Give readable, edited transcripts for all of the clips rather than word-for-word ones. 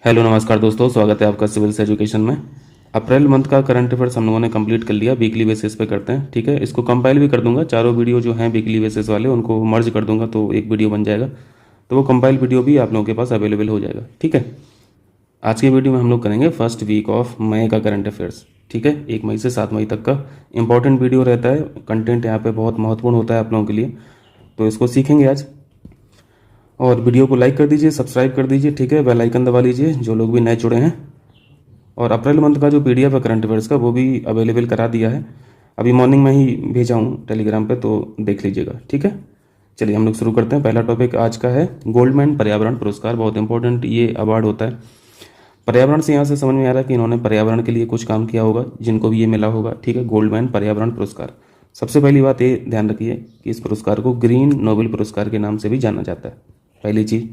Hello नमस्कार दोस्तों, स्वागत है आपका सिविल्स एजुकेशन में। अप्रैल मंथ का करंट अफेयर्स हम लोगों ने कंप्लीट कर लिया, वीकली बेसिस पे करते हैं। ठीक है, इसको कंपाइल भी कर दूंगा, चारों वीडियो जो हैं वीकली बेसिस वाले उनको मर्ज कर दूंगा तो एक वीडियो बन जाएगा। तो वो कंपाइल वीडियो भी आप लोगों के पास अवेलेबल हो जाएगा। ठीक है, आज की वीडियो में हम लोग करेंगे फर्स्ट वीक ऑफ मई का करंट अफेयर्स। ठीक है, 1 मई से 7 मई तक का इंपॉर्टेंट वीडियो रहता है। कंटेंट यहाँ पे बहुत महत्वपूर्ण होता है आप लोगों के लिए, तो इसको सीखेंगे आज। और वीडियो को लाइक कर दीजिए, सब्सक्राइब कर दीजिए। ठीक है, बेल आइकन दबा लीजिए जो लोग भी नए जुड़े हैं। और अप्रैल मंथ का जो पीडीएफ है करंट अफेयर्स का वो भी अवेलेबल करा दिया है, अभी मॉर्निंग में ही भेजा हूँ टेलीग्राम पे, तो देख लीजिएगा। ठीक है, चलिए हम लोग शुरू करते हैं। पहला टॉपिक आज का है गोल्डमैन पर्यावरण पुरस्कार। बहुत इंपॉर्टेंट ये अवार्ड होता है। पर्यावरण से यहाँ से समझ में आ रहा है कि इन्होंने पर्यावरण के लिए कुछ काम किया होगा, जिनको भी ये मिला होगा। ठीक है, गोल्डमैन पर्यावरण पुरस्कार। सबसे पहली बात ये ध्यान रखिए कि इस पुरस्कार को ग्रीन नोबेल पुरस्कार के नाम से भी जाना जाता है। पहली चीज़,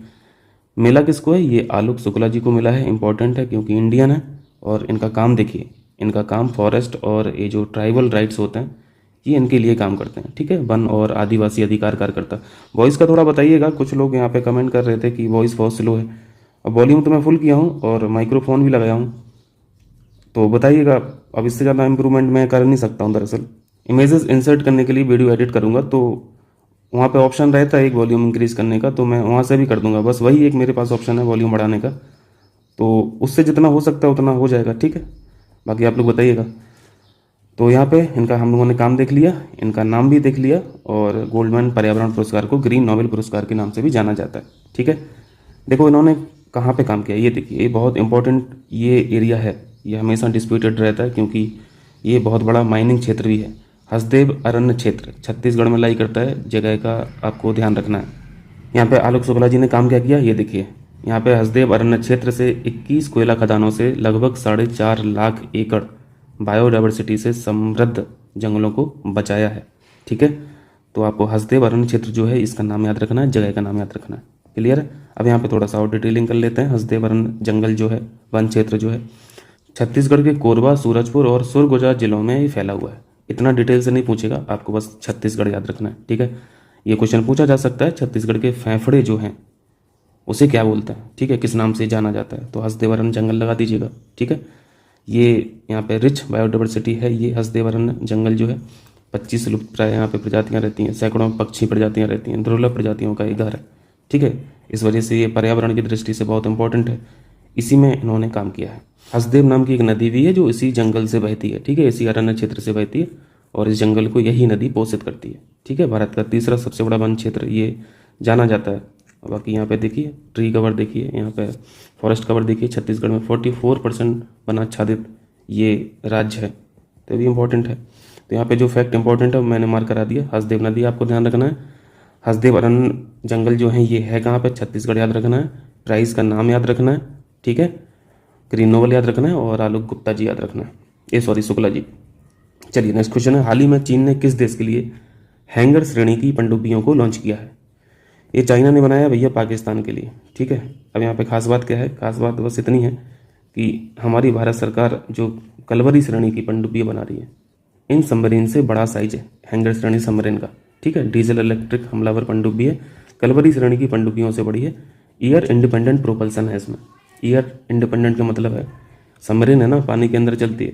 मिला किसको है? ये आलोक शुक्ला जी को मिला है। इंपॉर्टेंट है क्योंकि इंडियन है। और इनका काम देखिए, इनका काम फॉरेस्ट और ये जो ट्राइबल राइट्स होते हैं ये इनके लिए काम करते हैं। ठीक है, वन और आदिवासी अधिकार कार्यकर्ता। वॉइस का थोड़ा बताइएगा, कुछ लोग यहाँ पे कमेंट कर रहे थे कि वॉइस बहुत स्लो है। अब वॉल्यूम तो मैं फुल किया हूँ और माइक्रोफोन भी लगाया हूँ, तो बताइएगा। अब इससे ज़्यादा इंप्रूवमेंट मैं कर नहीं सकता हूँ। दरअसल इमेजेस इंसर्ट करने के लिए वीडियो एडिट करूँगा तो वहाँ पे ऑप्शन रहता है एक वॉल्यूम इंक्रीज़ करने का, तो मैं वहाँ से भी कर दूंगा। बस वही एक मेरे पास ऑप्शन है वॉल्यूम बढ़ाने का, तो उससे जितना हो सकता है उतना हो जाएगा। ठीक है, बाकी आप लोग बताइएगा। तो यहाँ पे इनका हम लोगों ने काम देख लिया, इनका नाम भी देख लिया। और गोल्डमैन पर्यावरण पुरस्कार को ग्रीन नोबेल पुरस्कार के नाम से भी जाना जाता है। ठीक है, देखो इन्होंने कहाँ पे काम किया ये देखिए। ये बहुत इंपॉर्टेंट ये एरिया है, ये हमेशा डिस्प्यूटेड रहता है क्योंकि ये बहुत बड़ा माइनिंग क्षेत्र भी है। हसदेव अरण्य क्षेत्र छत्तीसगढ़ में लाई करता है, जगह का आपको ध्यान रखना है। यहाँ पे आलोक शुक्ला जी ने काम क्या किया ये देखिए। यहाँ पे हसदेव अरण्य क्षेत्र से 21 कोयला खदानों से लगभग 4.5 लाख एकड़ बायोडाइवर्सिटी से समृद्ध जंगलों को बचाया है। ठीक है, तो आपको हसदेव अरण्य क्षेत्र जो है इसका नाम याद रखना है, जगह का नाम याद रखना है। क्लियर है? अब यहाँ पे थोड़ा सा और डिटेलिंग कर लेते हैं। हसदेव अरण्य जंगल जो है, वन क्षेत्र जो है, छत्तीसगढ़ के कोरबा, सूरजपुर और सुरगुजा जिलों में ये फैला हुआ है। इतना डिटेल से नहीं पूछेगा, आपको बस छत्तीसगढ़ याद रखना है। ठीक है, ये क्वेश्चन पूछा जा सकता है, छत्तीसगढ़ के फेफड़े जो हैं उसे क्या बोलते हैं? ठीक है, किस नाम से जाना जाता है? तो हसदेव अरण्य जंगल लगा दीजिएगा। ठीक है, ये यहाँ पे रिच बायोडाइवर्सिटी है। ये हसदेव अरण्य जंगल जो है 25 लुप्त प्राय यहाँ पे प्रजातियाँ रहती हैं, सैकड़ों पक्षी प्रजातियाँ रहती हैं, दुर्लभ प्रजातियों का एक घर है। ठीक है, इस वजह से ये पर्यावरण की दृष्टि से बहुत इंपॉर्टेंट है। इसी में इन्होंने काम किया है। हसदेव नाम की एक नदी भी है जो इसी जंगल से बहती है। ठीक है, इसी अरण्य क्षेत्र से बहती है और इस जंगल को यही नदी पोषित करती है। ठीक है, भारत का तीसरा सबसे बड़ा वन क्षेत्र ये जाना जाता है। बाकी यहाँ पे देखिए ट्री कवर, देखिए यहाँ पे फॉरेस्ट कवर देखिए। छत्तीसगढ़ में 44% वन आच्छादित ये राज्य है, तो भी इम्पोर्टेंट है। तो यहाँ पे जो फैक्ट इंपॉर्टेंट है मैंने मार्क करा दिया। हसदेव नदी आपको ध्यान रखना है। हसदेव अरण्य जंगल जो है ये है कहाँ पे? छत्तीसगढ़ याद रखना है। प्राइज का नाम याद रखना है। ठीक है, ग्रीन नोबल याद रखना है और आलोक गुप्ता जी याद रखना है, ये सॉरी शुक्ला जी। चलिए नेक्स्ट क्वेश्चन है, हाल ही में चीन ने किस देश के लिए हैंगर श्रेणी की पनडुब्बियों को लॉन्च किया है? ये चाइना ने बनाया भैया, पाकिस्तान के लिए। ठीक है, अब यहाँ पे खास बात क्या है? खास बात बस इतनी है कि हमारी भारत सरकार जो कलवरी श्रेणी की पनडुब्बियाँ बना रही है, इन सबमरीन से बड़ा साइज है हैंगर श्रेणी सबमरीन का। ठीक है, डीजल इलेक्ट्रिक हमलावर पनडुब्बी है, कलवरी श्रेणी की पनडुब्बियों से बड़ी है। ईयर इंडिपेंडेंट प्रोपल्सन है इसमें। ईयर इंडिपेंडेंट का मतलब है सबमरीन है ना, पानी के अंदर चलती है,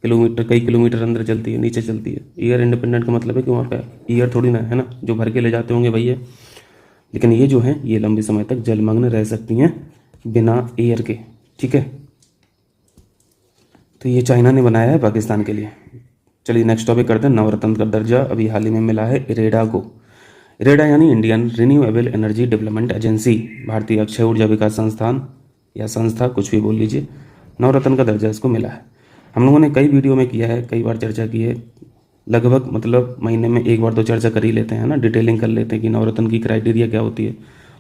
किलोमीटर कई किलोमीटर अंदर चलती है, नीचे चलती है। ईयर इंडिपेंडेंट का मतलब है कि वहाँ पे ईयर थोड़ी ना है ना जो भर के ले जाते होंगे भैया, लेकिन ये जो है ये लंबे समय तक जलमग्न रह सकती हैं बिना एयर के। ठीक है, तो ये चाइना ने बनाया है पाकिस्तान के लिए। चलिए नेक्स्ट टॉपिक करते हैं, नवरत्न का दर्जा अभी हाल ही में मिला है इरेडा को। इरेडा यानी Indian renewable energy development agency, भारतीय अक्षय ऊर्जा विकास संस्थान या संस्था, कुछ भी बोल लीजिए, नवरत्न का दर्जा इसको मिला है। हम लोगों ने कई वीडियो में किया है, कई बार चर्चा की है, लगभग मतलब महीने में एक बार तो चर्चा कर ही लेते हैं ना, डिटेलिंग कर लेते हैं कि नवरत्न की क्राइटेरिया क्या होती है,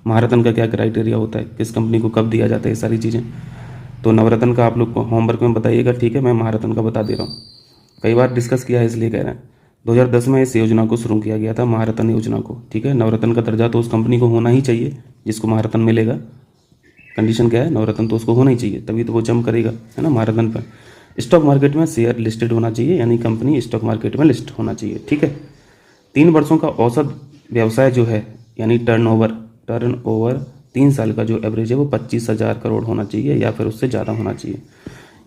महारत्न का क्या क्राइटेरिया होता है, किस कंपनी को कब दिया जाता है, ये सारी चीज़ें। तो नवरत्न का आप लोग को होमवर्क में बताइएगा। ठीक है, मैं महारत्न का बता दे रहा हूँ, कई बार डिस्कस किया है इसलिए कह रहे हैं। 2010 में इस योजना को शुरू किया गया था, महारत्न योजना को। ठीक है, नवरत्न का दर्जा तो उस कंपनी को होना ही चाहिए जिसको महारत्न मिलेगा। कंडीशन क्या है? नवरत्न तो उसको होना ही चाहिए, तभी तो वो जम करेगा, है ना, महारत्न पर। स्टॉक मार्केट में शेयर लिस्टेड होना चाहिए, यानी कंपनी स्टॉक मार्केट में लिस्ट होना चाहिए। ठीक है, 3 वर्षों का औसत व्यवसाय जो है यानी टर्नओवर 3 साल का जो एवरेज है वो 25,000 करोड़ होना चाहिए या फिर उससे ज़्यादा होना चाहिए।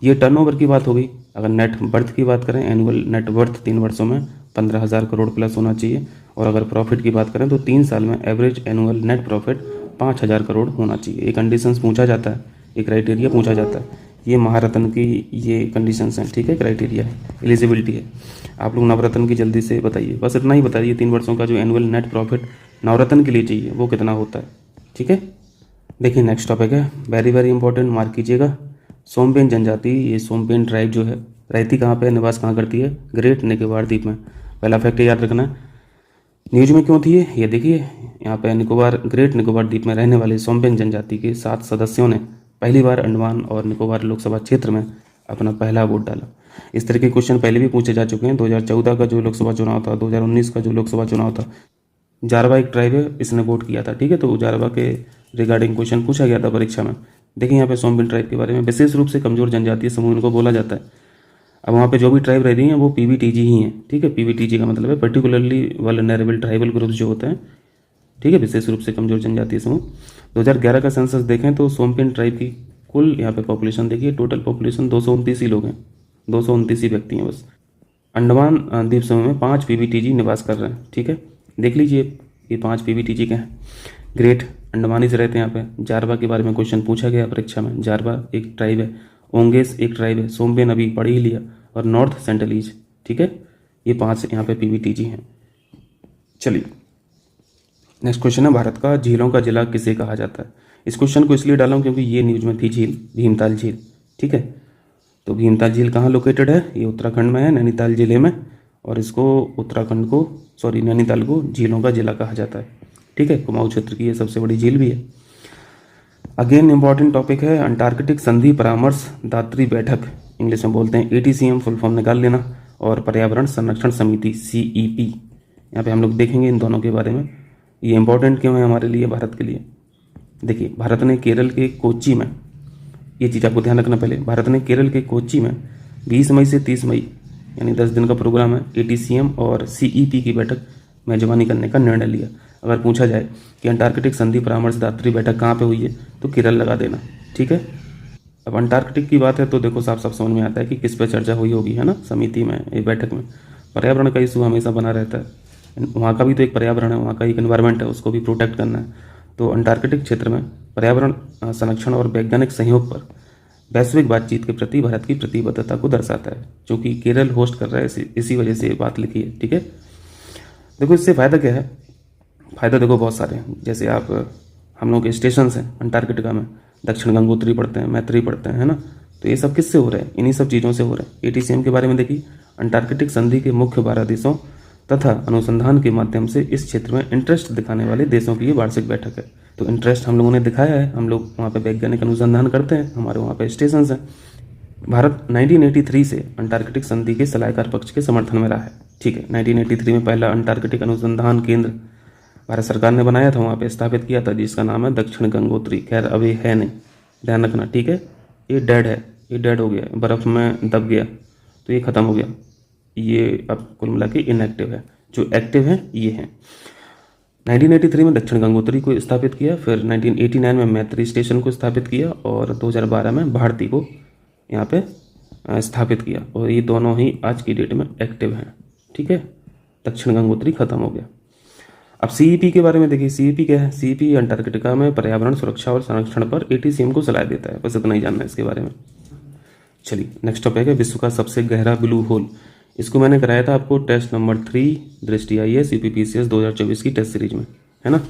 ये टर्नओवर की बात हो गई। अगर नेट वर्थ की बात करें, एनुअल नेट वर्थ 3 वर्षों में 15,000 करोड़ प्लस होना चाहिए। और अगर प्रॉफिट की बात करें तो 3 साल में average annual net profit 5,000 crore होना चाहिए। ये कंडीशंस पूछा जाता है, ये क्राइटेरिया पूछा जाता है। ये महारत्न की ये कंडीशंस हैं, ठीक है, क्राइटेरिया है, एलिजिबिलिटी है। आप लोग नवरत्न की जल्दी से बताइए, बस इतना ही बताइए 3 वर्षों का जो एनुअल नेट प्रॉफिट नवरत्न के लिए चाहिए वो कितना होता है, ठीक है। देखिए नेक्स्ट टॉपिक है, वेरी वेरी इंपॉर्टेंट, मार्क कीजिएगा। सोमपेन जनजाति, ये सोमपेन ट्राइब जो है रहती कहाँ पे, निवास कहाँ करती है, ग्रेट निकोबार द्वीप में। पहला फैक्ट याद रखना है। न्यूज में क्यों थी ये देखिए, यहाँ पे निकोबार, ग्रेट निकोबार द्वीप में रहने वाली सोमपेन जनजाति के 7 सदस्यों ने पहली बार अंडमान और निकोबार लोकसभा क्षेत्र में अपना पहला वोट डाला। इस तरह के क्वेश्चन पहले भी पूछे जा चुके हैं। 2014 का जो लोकसभा चुनाव था, 2019 का जो लोकसभा चुनाव था, जारवा एक ट्राइब है, इसने वोट किया था, ठीक है। तो जारवा के रिगार्डिंग क्वेश्चन पूछा गया था परीक्षा में। देखिए यहाँ पे सोमपेन ट्राइब के बारे में, विशेष रूप से कमजोर जनजातीय समूह इनको बोला जाता है। अब वहाँ पे जो भी ट्राइब रहती हैं वो पीवीटीजी ही हैं, ठीक है। पीवीटीजी का मतलब है पर्टिकुलरली वल्नरेबल ट्राइबल ग्रुप्स जो होते हैं, ठीक है, विशेष रूप से कमजोर जनजातीय समूह। 2011 का सेंसस देखें तो सोमपेन ट्राइब की कुल यहाँ पे पॉपुलेशन देखिए, टोटल पॉपुलेशन 229 ही लोग हैं, 229 ही व्यक्ति हैं बस। अंडमान द्वीप समूह में 5 पीवीटीजी निवास कर रहे हैं, ठीक है। देख लीजिए ये 5 पीवीटीजी के हैं। ग्रेट अंडमानी से रहते हैं यहाँ पे। जारवा के बारे में क्वेश्चन पूछा गया परीक्षा में, जारवा एक ट्राइब है, ओंगेस एक ट्राइब है, सोमपेन अभी पढ़ ही लिया, और नॉर्थ सेंट्रलीज, ठीक है। ये 5 यहाँ पे पीवीटीजी हैं। चलिए नेक्स्ट क्वेश्चन है, भारत का झीलों का जिला किसे कहा जाता है। इस क्वेश्चन को इसलिए डाला हूँ क्योंकि ये न्यूज में थी झील, भीमताल झील, ठीक है। तो भीमताल झील कहाँ लोकेटेड है, ये उत्तराखंड में है, नैनीताल जिले में। और इसको उत्तराखंड को, सॉरी नैनीताल को झीलों का जिला कहा जाता है, ठीक है। कुमाऊं क्षेत्र की ये सबसे बड़ी झील भी है। अगेन इंपॉर्टेंट टॉपिक है, अंटार्कटिक संधि परामर्श दात्री बैठक, इंग्लिश में बोलते हैं ATCM, फुल फॉर्म निकाल लेना। और पर्यावरण संरक्षण समिति CEP, यहाँ पे हम लोग देखेंगे इन दोनों के बारे में। ये इंपॉर्टेंट क्यों है हमारे लिए, भारत के लिए। देखिए भारत ने केरल के कोच्चि में, ये चीज़ आपको ध्यान रखना पहले, भारत ने केरल के कोच्चि में 20 मई से 30 मई यानी 10 दिन का प्रोग्राम है, ATCM और CEP की बैठक मेजबानी करने का निर्णय लिया। अगर पूछा जाए कि अंटार्कटिक संधि परामर्श दात्री बैठक कहाँ पे हुई है तो केरल लगा देना, ठीक है। अब अंटार्कटिक की बात है तो देखो साफ साफ समझ में आता है कि किस पे चर्चा हुई होगी, है ना, समिति में, ये बैठक में। पर्यावरण का इशू हमेशा बना रहता है, वहाँ का भी तो एक पर्यावरण है, वहाँ का एक एनवायरनमेंट है, उसको भी प्रोटेक्ट करना है। तो अंटार्कटिक क्षेत्र में पर्यावरण संरक्षण और वैज्ञानिक सहयोग पर वैश्विक बातचीत के प्रति भारत की प्रतिबद्धता को दर्शाता है, क्योंकि केरल होस्ट कर रहा है, इसी वजह से बात लिखी है, ठीक है। देखो इससे फ़ायदा क्या है, फ़ायदा देखो बहुत सारे हैं। जैसे आप, हम लोग के स्टेशन हैं अंटार्कटिका में, दक्षिण गंगोत्री पढ़ते हैं, मैत्री पढ़ते हैं, है ना। तो ये सब किससे हो रहा है, इन्हीं सब चीज़ों से हो रहा है। ATCM के बारे में देखिए, अंटार्कटिक संधि के मुख्य 12 देशों तथा अनुसंधान के माध्यम से इस क्षेत्र में इंटरेस्ट दिखाने वाले देशों की ये वार्षिक बैठक है। तो इंटरेस्ट हम लोगों ने दिखाया है, हम लोग वहाँ पे वैज्ञानिक अनुसंधान करते हैं, हमारे वहाँ पे स्टेशन हैं। भारत 1983 से अंटार्कटिक संधि के सलाहकार पक्ष के समर्थन में रहा है, ठीक है। 1983 में पहला अंटार्कटिक अनुसंधान केंद्र भारत सरकार ने बनाया था, वहाँ पे स्थापित किया था, जिसका नाम है दक्षिण गंगोत्री। खैर अभी है नहीं, ध्यान रखना, ठीक है। ये डेड है, ये डेड हो गया, बर्फ़ में दब गया, तो ये ख़त्म हो गया। ये अब कुल मिला के इनएक्टिव है, जो एक्टिव है ये है। 1983 में दक्षिण गंगोत्री को स्थापित किया, फिर 1989 में मैत्री स्टेशन को स्थापित किया, और 2012 में भारती को यहाँ पे स्थापित किया। और ये दोनों ही आज की डेट में एक्टिव हैं, ठीक है। दक्षिण गंगोत्री खत्म हो गया। अब CEP के बारे में देखिए, CEP क्या है। CEP अंटार्कटिका में पर्यावरण सुरक्षा और संरक्षण पर ATCM को सलाह देता है, बस इतना ही जानना है इसके बारे में। चलिए नेक्स्ट टॉपिक है, विश्व का सबसे गहरा ब्लू होल। इसको मैंने कराया था आपको टेस्ट नंबर 3 दृष्टि IAS UPPCS 2024 की टेस्ट सीरीज में, है ना।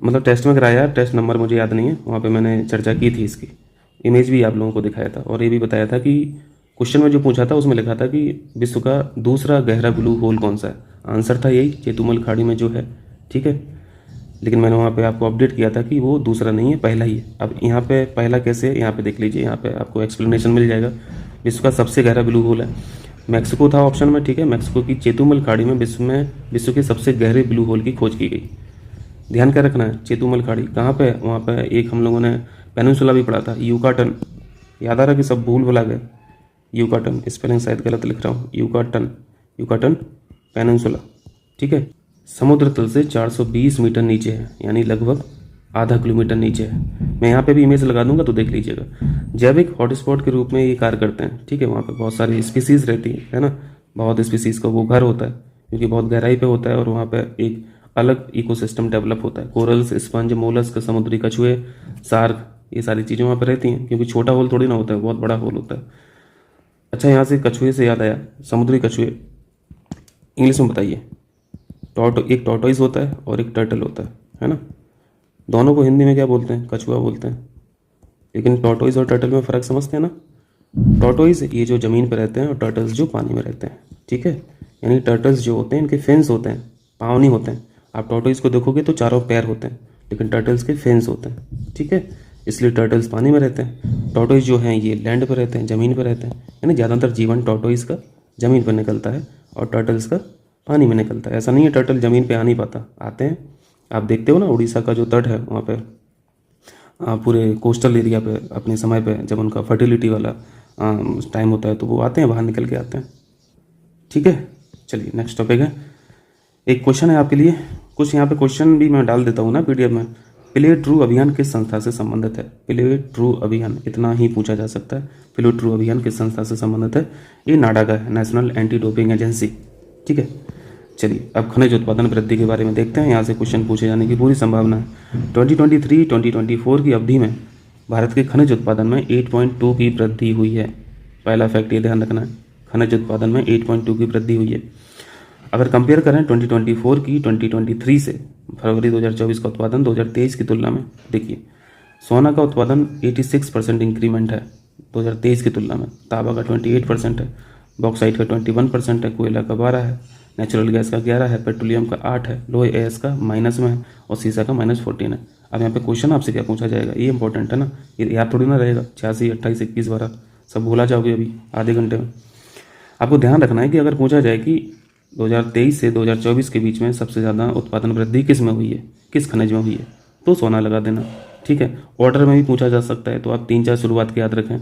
मतलब टेस्ट में कराया, टेस्ट नंबर मुझे याद नहीं है, वहाँ पे मैंने चर्चा की थी, इसकी इमेज भी आप लोगों को दिखाया था, और ये भी बताया था कि क्वेश्चन में जो पूछा था उसमें लिखा था कि विश्व का दूसरा गहरा ब्लू होल कौन सा है। आंसर था यही, चेतुमल खाड़ी में जो है, ठीक है। लेकिन मैंने वहाँ पे आपको अपडेट किया था कि वो दूसरा नहीं है, पहला ही है। अब यहाँ पे पहला कैसे है, यहाँ पे देख लीजिए, यहाँ पे आपको एक्सप्लेनेशन मिल जाएगा। विश्व का सबसे गहरा ब्लू होल है, मैक्सिको था ऑप्शन में, ठीक है। मैक्सिको की चेतुमल खाड़ी में विश्व के सबसे गहरे ब्लू होल की खोज की गई। ध्यान क्या रखना है, चेतुमल खाड़ी कहाँ पे है, वहाँ पे एक हम लोगों ने पेनिनसुला भी पढ़ा था, यूकाटन, याद आ रहा कि सब भूल भुला गए। यूकाटन, स्पेलिंग शायद गलत लिख रहा हूँ, यूकाटन पेनिनसुला, ठीक है। समुद्र तल से 420 मीटर नीचे है, यानी लगभग आधा किलोमीटर नीचे है। मैं यहाँ पे भी इमेज लगा दूंगा तो देख लीजिएगा। जैविक हॉटस्पॉट के रूप में ये कार्य करते हैं, ठीक है। वहाँ पे बहुत सारी स्पीसीज़ रहती है ना, बहुत स्पीसीज़ का वो घर होता है, क्योंकि बहुत गहराई पे होता है और वहाँ पे एक अलग इकोसिस्टम डेवलप होता है। कोरल्स, स्पंज, मोलस्क, समुद्री कछुए, शार्क, ये सारी चीज़ें वहाँ पर रहती हैं, क्योंकि छोटा होल थोड़ी ना होता है, बहुत बड़ा होल होता है। अच्छा, यहाँ से कछुए से याद आया, समुद्री कछुए इंग्लिश में बताइए। एक टॉर्टोइज होता है और एक टर्टल होता है ना। दोनों को हिंदी में क्या बोलते हैं? कछुआ बोलते हैं। लेकिन टॉर्टोइज और टर्टल में फ़र्क समझते हैं ना। टॉर्टोइज ये जो ज़मीन पर रहते हैं और टर्टल्स जो पानी में रहते हैं, ठीक है। यानी टर्टल्स जो होते हैं इनके फेंस होते हैं, पाँव नहीं होते हैं। आप टॉर्टोइज को देखोगे तो चारों पैर होते हैं, लेकिन टर्टल्स के फेंस होते हैं, ठीक है। इसलिए टर्टल्स पानी में रहते हैं। टॉर्टोइज जो हैं ये लैंड पर रहते हैं, ज़मीन पर रहते हैं। यानी ज़्यादातर जीवन टॉर्टोइज का ज़मीन पर निकलता है और टर्टल्स का पानी में निकलता है। ऐसा नहीं है टर्टल ज़मीन पे आ नहीं पाता, आते हैं। आप देखते हो ना उड़ीसा का जो तट है वहाँ पे पूरे कोस्टल एरिया पे अपने समय पे जब उनका फर्टिलिटी वाला टाइम होता है तो वो आते हैं, बाहर निकल के आते हैं, ठीक है। चलिए नेक्स्ट टॉपिक है। एक क्वेश्चन है आपके लिए, कुछ यहाँ पे क्वेश्चन भी मैं डाल देता हूँ ना पीडीएफ में। प्ले ट्रू अभियान किस संस्था से संबंधित है? प्ले ट्रू अभियान, इतना ही पूछा जा सकता है। प्ले ट्रू अभियान किस संस्था से संबंधित है? ये नाडा का है, नेशनल एंटी डोपिंग एजेंसी, ठीक है। चलिए अब खनिज उत्पादन वृद्धि के बारे में देखते हैं। यहाँ से क्वेश्चन पूछे जाने की पूरी संभावना है। 2023-2024 की अवधि में भारत के खनिज उत्पादन में 8.2 की वृद्धि हुई है। पहला फैक्ट ये ध्यान रखना है, खनिज उत्पादन में 8.2 की वृद्धि हुई है। अगर कंपेयर करें 2024 की 2023 से, फरवरी 2024 का उत्पादन 2023 की तुलना में, देखिए सोना का उत्पादन 86% इंक्रीमेंट है 2023 की तुलना में, तांबा का 28% है, बॉक्साइट का 21% है, कोयला का 12 है, नेचुरल गैस का 11 है, पेट्रोलियम का 8 है, लोहे एस का माइनस में है और सीसा का -14 है। अब यहाँ पे क्वेश्चन आपसे क्या पूछा जाएगा, ये इंपॉर्टेंट है ना, ये याद थोड़ी ना रहेगा। 86, 28, 21, 12 सब भूला जाओगे अभी आधे घंटे में। आपको ध्यान रखना है कि अगर पूछा जाए कि 2023 से 2024 के बीच में सबसे ज़्यादा उत्पादन वृद्धि किस में हुई है, किस खनिज में हुई है, तो सोना लगा देना, ठीक है। ऑर्डर में भी पूछा जा सकता है तो आप 3-4 शुरुआत के याद रखें।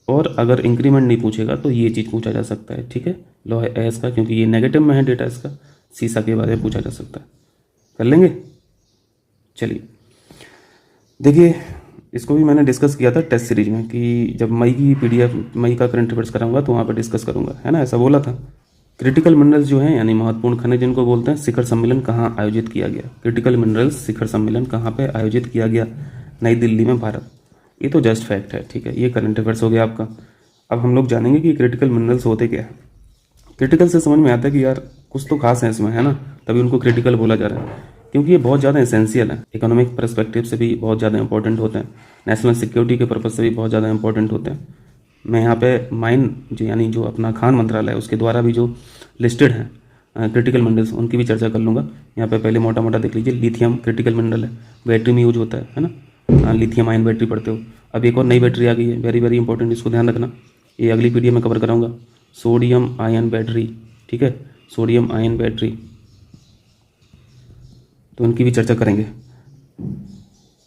और अगर इंक्रीमेंट नहीं पूछेगा तो ये चीज़ पूछा जा सकता है, ठीक है। लोहे एस का, क्योंकि ये नेगेटिव में है डेटा इसका। सीसा के बारे में पूछा जा सकता है, कर लेंगे। चलिए देखिए, इसको भी मैंने डिस्कस किया था टेस्ट सीरीज में कि जब मई की पीडीएफ, मई का करंट अफेयर्स कराऊंगा तो वहाँ पर डिस्कस करूंगा, है ना, ऐसा बोला था। क्रिटिकल मिनरल्स जो हैं यानी महत्वपूर्ण खनिज जिनको बोलते हैं, शिखर सम्मेलन कहाँ आयोजित किया गया? क्रिटिकल मिनरल्स शिखर सम्मेलन कहाँ पे आयोजित किया गया? नई दिल्ली में, भारत। ये तो जस्ट फैक्ट है, ठीक है। ये करंट अफेयर्स हो गया आपका। अब हम लोग जानेंगे कि क्रिटिकल मिनरल्स होते क्या है। क्रिटिकल से समझ में आता है कि यार कुछ तो खास है इसमें, है ना, तभी उनको क्रिटिकल बोला जा रहा है, क्योंकि ये बहुत ज़्यादा एसेंशियल है। इकोनॉमिक पर्सपेक्टिव से भी बहुत ज़्यादा इंपॉर्टेंट होते हैं, नेशनल सिक्योरिटी के पर्पज़ से भी बहुत ज़्यादा इंपॉर्टेंट होते हैं। मैं यहाँ पे माइन जो यानी जो अपना खान मंत्रालय है उसके द्वारा भी जो लिस्टेड हैं क्रिटिकल मिनरल्स, उनकी भी चर्चा कर लूँगा। यहाँ पे पहले मोटा मोटा देख लीजिए। लिथियम क्रिटिकल मिनरल है, बैटरी में यूज होता है ना, लिथियम आयन बैटरी पढ़ते हो। अब एक और नई बैटरी आ गई है, वेरी वेरी इंपॉर्टेंट, इसको ध्यान रखना, ये अगली पीडीएफ में कवर कराऊंगा। सोडियम आयन बैटरी, ठीक है, सोडियम आयन बैटरी, तो उनकी भी चर्चा करेंगे।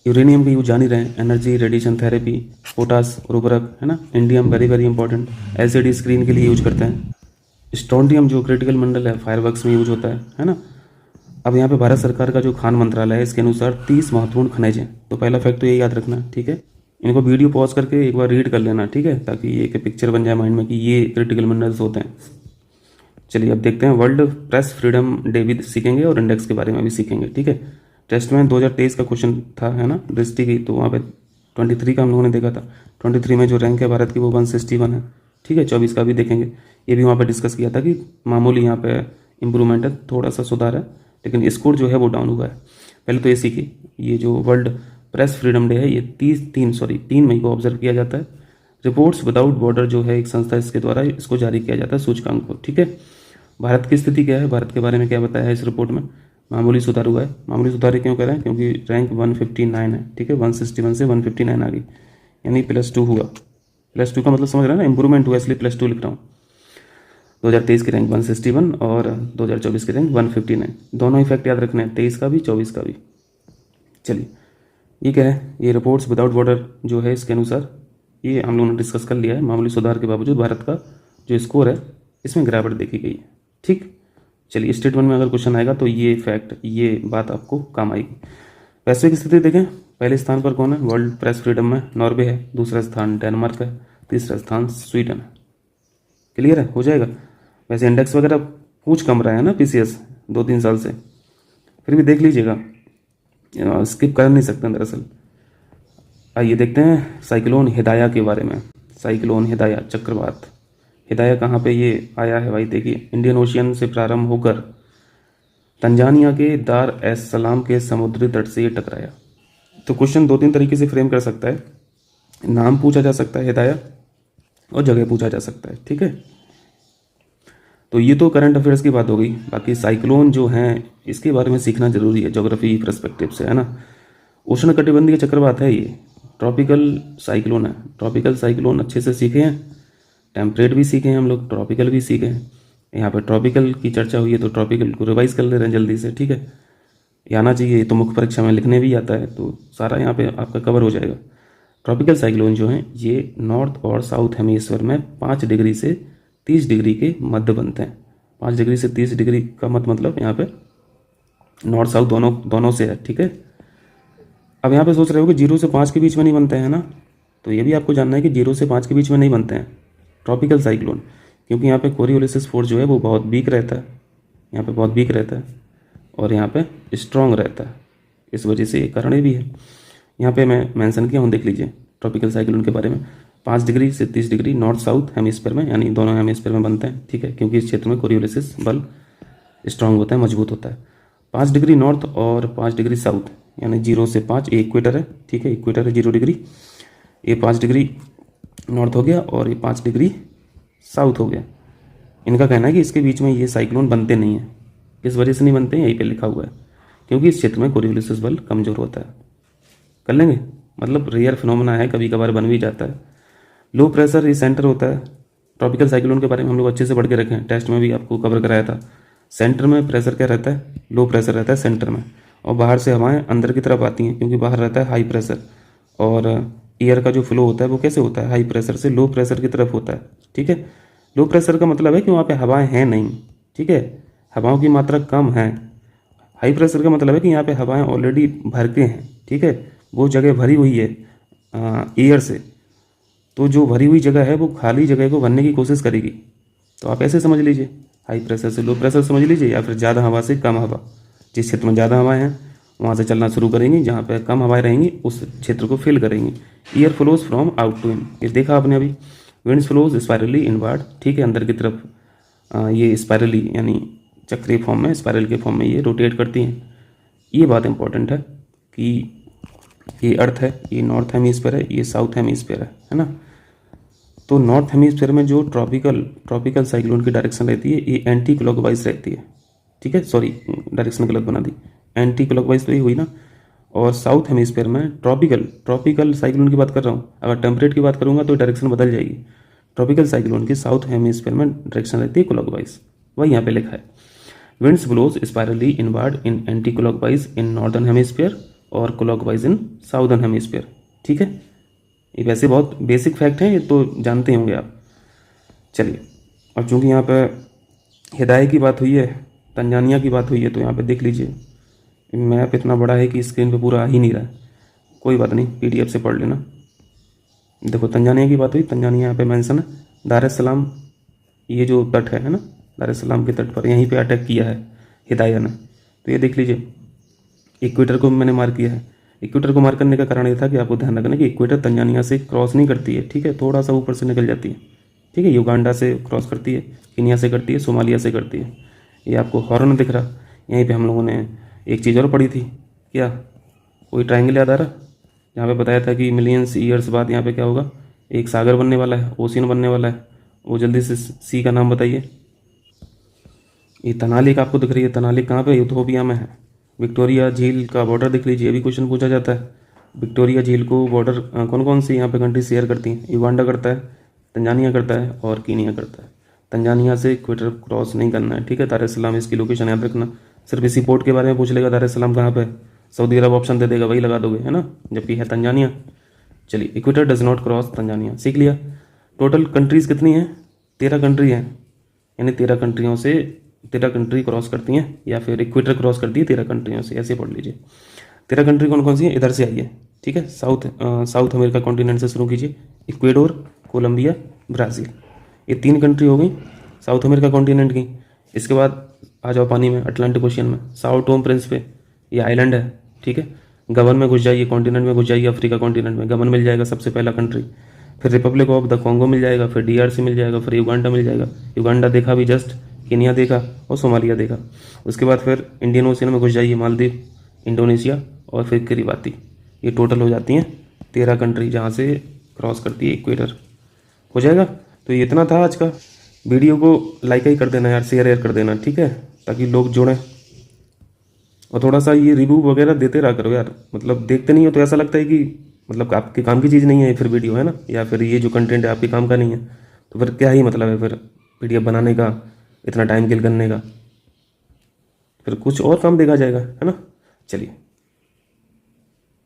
यूरेनियम की यूज जान ही रहे हैं, एनर्जी रेडिएशन थेरेपी, पोटास उर्वरक, है ना। Indium very very important, LCD screen के लिए यूज करते हैं। स्ट्रोंडियम जो क्रिटिकल मिनरल है, फायरवर्क्स में यूज होता है ना। अब यहाँ पे भारत सरकार का जो खान मंत्रालय है इसके अनुसार 30 महत्वपूर्ण खनिज हैं। तो पहला फैक्ट तो ये याद रखना, ठीक है। इनको वीडियो पॉज करके एक बार रीड कर लेना, ठीक है, ताकि ये एक पिक्चर बन जाए माइंड में कि ये क्रिटिकल मिनरल्स होते हैं। चलिए अब देखते हैं, वर्ल्ड प्रेस फ्रीडम डे भी सीखेंगे और इंडेक्स के बारे में भी सीखेंगे, ठीक है। टेस्ट में 2023 का क्वेश्चन था, है ना, दृष्टि की, तो वहाँ पे 23 का हम लोगों ने देखा था। 23 में जो रैंक है भारत की वो 161 है, ठीक है। 24 का भी देखेंगे, ये भी वहाँ पे डिस्कस किया था कि मामूली यहाँ पे इम्प्रूवमेंट है, थोड़ा सा सुधार है, लेकिन स्कोर जो है वो डाउन हुआ है। पहले तो ये सीखिए, ये जो वर्ल्ड प्रेस फ्रीडम डे है ये 3 मई को ऑब्जर्व किया जाता है। रिपोर्ट्स विदाउट बॉर्डर जो है एक संस्था, इसके द्वारा इसको जारी किया जाता है सूचकांक को, ठीक है। भारत की स्थिति क्या है, भारत के बारे में क्या बताया है इस रिपोर्ट में? मामूली सुधार हुआ है। मामूली सुधार क्यों कह रहे हैं? क्योंकि रैंक 159 है, ठीक है, 161 से 159 आ गई, यानी +2 हुआ। +2 का मतलब समझ रहे हैं ना, इंप्रूवमेंट हुआ, इसलिए +2 लिख रहा हूँ। 2023 की रैंक 161 और 2024 की रैंक 159, दोनों इफेक्ट याद रखने हैं, 23 का भी 24 का भी। चलिए ये क्या है, ये रिपोर्ट्स विदाउट बॉर्डर जो है इसके अनुसार ये हम लोगों ने डिस्कस कर लिया है। मामूली सुधार के बावजूद भारत का जो स्कोर है इसमें गिरावट देखी गई है, ठीक। चलिए स्टेटमेंट में अगर क्वेश्चन आएगा तो ये फैक्ट, ये बात आपको काम आएगी। वैश्विक स्थिति देखें, पहले स्थान पर कौन है वर्ल्ड प्रेस फ्रीडम में, नॉर्वे है। दूसरा स्थान डेनमार्क है। तीसरा स्थान स्वीडन है। क्लियर है, हो जाएगा। वैसे इंडेक्स वगैरह पूछ कम रहा है ना पीसीएस 2-3 साल से, फिर भी देख लीजिएगा, स्किप कर नहीं सकते दरअसल। आइए देखते हैं साइक्लोन हिदाया के बारे में। साइक्लोन हिदाया चक्रवात, हिदाया कहाँ पे ये आया है भाई, देखिए इंडियन ओशियन से प्रारंभ होकर तंजानिया के दार एस सलाम के समुद्री तट से ये टकराया। तो क्वेश्चन 2-3 तरीके से फ्रेम कर सकता है, नाम पूछा जा सकता है हिदाया, और जगह पूछा जा सकता है, ठीक है। तो ये तो करंट अफेयर्स की बात हो गई। बाकी साइक्लोन जो हैं इसके बारे में सीखना जरूरी है ज्योग्राफी पर्सपेक्टिव से, है ना। उष्ण कटिबंधीय चक्रवात है ये, ट्रॉपिकल साइक्लोन है। ट्रॉपिकल साइक्लोन अच्छे से सीखे हैं, टेम्परेट भी सीखे हैं हम लोग, ट्रॉपिकल भी सीखे हैं। यहाँ पे ट्रॉपिकल की चर्चा हुई है तो ट्रॉपिकल को रिवाइज कर ले रहे हैं जल्दी से, ठीक है। ये आना चाहिए, ये तो मुख्य परीक्षा में लिखने भी आता है, तो सारा यहाँ पे आपका कवर हो जाएगा। ट्रॉपिकल साइक्लोन जो हैं ये नॉर्थ और साउथ हेमीस्फीयर में 5 डिग्री से 30 डिग्री के मध्य बनते हैं। 5 डिग्री से 30 डिग्री का मतलब यहाँ पे नॉर्थ साउथ दोनों से है, ठीक है। अब यहाँ पे सोच रहे हो कि 0 से 5 के बीच में नहीं बनते हैं ना, तो ये भी आपको जानना है कि 0 से 5 के बीच में नहीं बनते हैं ट्रॉपिकल साइक्लोन, क्योंकि यहाँ पे कोरियोलिसिस फोर्स जो है वो बहुत वीक रहता है, यहाँ पे बहुत वीक रहता है, और यहाँ पे स्ट्रॉन्ग रहता है। इस वजह से ये कारण भी है, यहाँ पे मैं मेंशन किया हूँ, देख लीजिए ट्रॉपिकल साइक्लोन के बारे में। 5 डिग्री से 30 डिग्री नॉर्थ साउथ हेमिस्फीयर में, यानी दोनों हेमिस्फीयर में बनते हैं, ठीक है, क्योंकि इस क्षेत्र में कोरियोलिसिस बल स्ट्रांग होता है, मजबूत होता है। 5 डिग्री नॉर्थ और 5 डिग्री साउथ, यानी 0 से 5 ये इक्वेटर है, ठीक है, इक्वेटर है 0 डिग्री, ये 5 डिग्री नॉर्थ हो गया और ये 5 डिग्री साउथ हो गया। इनका कहना है कि इसके बीच में ये साइक्लोन बनते नहीं हैं। किस वजह से नहीं बनते हैं, यहीं पे लिखा हुआ है, क्योंकि इस क्षेत्र में कोरियोलिसिस बल कमज़ोर होता है। कर लेंगे, मतलब रेयर फिनोमेना है, कभी कभार बन भी जाता है। लो प्रेशर ये सेंटर होता है। ट्रॉपिकल साइक्लोन के बारे में हम लोग अच्छे से पढ़ के रखे हैं, टेस्ट में भी आपको कवर कराया था। सेंटर में प्रेशर क्या रहता है, लो प्रेशर रहता है सेंटर में, और बाहर से हवाएं अंदर की तरफ आती हैं, क्योंकि बाहर रहता है हाई प्रेशर, और एयर का जो फ्लो होता है वो कैसे होता है, हाई प्रेशर से लो प्रेशर की तरफ होता है, ठीक है। लो प्रेशर का मतलब है कि वहाँ पे हवाएं हैं नहीं, ठीक है, हवाओं की मात्रा कम है। हाई प्रेशर का मतलब है कि यहाँ पे हवाएं ऑलरेडी भर के हैं, ठीक है, वो जगह भरी हुई है एयर से, तो जो भरी हुई जगह है वो खाली जगह को भरने की कोशिश करेगी। तो आप ऐसे समझ लीजिए, हाई प्रेशर से लो प्रेशर समझ लीजिए, या फिर ज़्यादा हवा से कम हवा। जिस क्षेत्र में ज़्यादा हवाएं हैं वहाँ से चलना शुरू करेंगी, जहाँ पे कम हवाएं रहेंगी उस क्षेत्र को फिल करेंगी। Air flows from out to in, ये देखा आपने अभी। विंड्स फ्लोज स्पायरली इनवर्ड, ठीक है, अंदर की तरफ ये स्पायरली यानी चक्रीय फॉर्म में, स्पायरल के फॉर्म में ये रोटेट करती हैं। ये बात इंपॉर्टेंट है कि ये अर्थ है, ये नॉर्थ हेमीस्फीयर है, ये साउथ हेमीस्फीयर है ना। तो नॉर्थ हेमीस्फीयर में जो ट्रॉपिकल साइक्लोन की डायरेक्शन रहती है ये एंटी क्लॉकवाइज रहती है, ठीक है, सॉरी डायरेक्शन गलत बना दी, एंटी क्लॉकवाइज तो ये हुई ना। और साउथ हेमीस्फीयर में ट्रॉपिकल साइक्लोन की बात कर रहा हूँ, अगर टेम्परेट की बात करूँगा तो डायरेक्शन बदल जाएगी। ट्रॉपिकल साइक्लोन की साउथ हेमीस्फीयर में डायरेक्शन रहती है क्लॉकवाइज, वही यहाँ पे लिखा है। Winds blows spirally inward in anti clockwise in northern hemisphere और क्लॉकवाइज इन साउदर्न हेमीस्फीयर, ठीक है। ये वैसे बहुत बेसिक फैक्ट हैं, ये तो जानते होंगे आप। चलिए, और चूंकि यहाँ पे हिदायत की बात हुई है, तंजानिया की बात हुई है, तो यहाँ पे देख लीजिए मैप इतना बड़ा है कि स्क्रीन पे पूरा आ ही नहीं रहा है। कोई बात नहीं, पीडीएफ से पढ़ लेना। देखो तंजानिया की बात हुई, तंजानिया यहाँ पे मेंशन है। दार एस सलाम ये जो तट है ना, दार एस सलाम के तट पर यहीं पे अटैक किया है हिदाया ने। तो ये देख लीजिए, इक्वेटर को मैंने मार्क किया है। इक्वेटर को मार्क करने का कारण ये था कि आपको ध्यान रखना कि इक्वेटर तंजानिया से क्रॉस नहीं करती है, ठीक है, थोड़ा सा ऊपर से निकल जाती है, ठीक है। युगांडा से क्रॉस करती है, केनिया से करती है, सोमालिया से करती है। ये आपको हॉर्न दिख रहा। यहीं पे हम लोगों ने एक चीज़ और पढ़ी थी, क्या कोई ट्राइंगल याद आ रहा, यहाँ पे बताया था कि मिलियंस ईयर्स बाद यहाँ पे क्या होगा, एक सागर बनने वाला है, ओशियन बनने वाला है। वो जल्दी से सी का नाम बताइए। ये तनालिक आपको दिख रही है, तनालिक कहाँ पे, यूथोपिया में है। विक्टोरिया झील का बॉर्डर दिख लीजिए, अभी क्वेश्चन पूछा जाता है। विक्टोरिया झील को बॉर्डर कौन कौन सी यहाँ पे कंट्री शेयर करती हैं, युगांडा करता है, तंजानिया करता है और कीनिया करता है। तंजानिया से इक्वेटर क्रॉस नहीं करना है, ठीक है। दार एस सलाम इसकी लोकेशन याद रखना। सिर्फ इसी पोर्ट के बारे में पूछ लेगा, दार एस सलाम कहाँ पे, सऊदी अरब ऑप्शन दे देगा, वही लगा दोगे, है ना, जबकि है तंजानिया। चलिए, equator does not cross Tanzania, सीख लिया। टोटल कंट्रीज़ कितनी हैं, 13 कंट्री हैं, यानी 13 कंट्रियों से 13 कंट्री क्रॉस करती हैं, या फिर इक्वेटर क्रॉस करती है 13 कंट्रियों से, ऐसे पढ़ लीजिए। 13 कंट्री कौन कौन सी है, इधर से आई है, ठीक है। साउथ अमेरिका कॉन्टिनेंट से शुरू कीजिए, इक्वेडोर, कोलंबिया, ब्राज़ील, ये 3 कंट्री हो गई साउथ अमेरिका कॉन्टिनेंट की। इसके बाद आ जाओ पानी में, अटलांटिक ओशियन में, साओ टोम प्रिंस पे, ये आइलैंड है, ठीक है। गबन में घुस जाइए, कॉन्टिनेंट में घुस जाइए, अफ्रीका कॉन्टिनेंट में गबन मिल जाएगा सबसे पहला कंट्री। फिर रिपब्लिक ऑफ द कॉन्गो मिल जाएगा, फिर डीआरसी मिल जाएगा, फिर युगांडा मिल जाएगा, युगांडा देखा भी जस्ट, केनिया देखा और सोमालिया देखा। उसके बाद फिर इंडियन ओशियन में घुस जाइए, मालदीव, इंडोनेशिया और फिर किरिबाती। ये टोटल हो जाती हैं 13 कंट्री जहाँ से क्रॉस करती है इक्वेटर। हो जाएगा। तो ये इतना था आज का। वीडियो को लाइक ही कर देना यार, शेयर कर देना, ठीक है, ताकि लोग जुड़ें। और थोड़ा सा ये रिव्यू वगैरह देते रहा करो यार, मतलब देखते नहीं हो तो ऐसा लगता है कि मतलब आपके काम की चीज़ नहीं है फिर वीडियो, है ना, या फिर ये जो कंटेंट है आपके काम का नहीं है, तो फिर क्या ही मतलब है फिर पीडीएफ बनाने का, इतना टाइम किल करने का, फिर कुछ और काम देखा जाएगा, है ना। चलिए।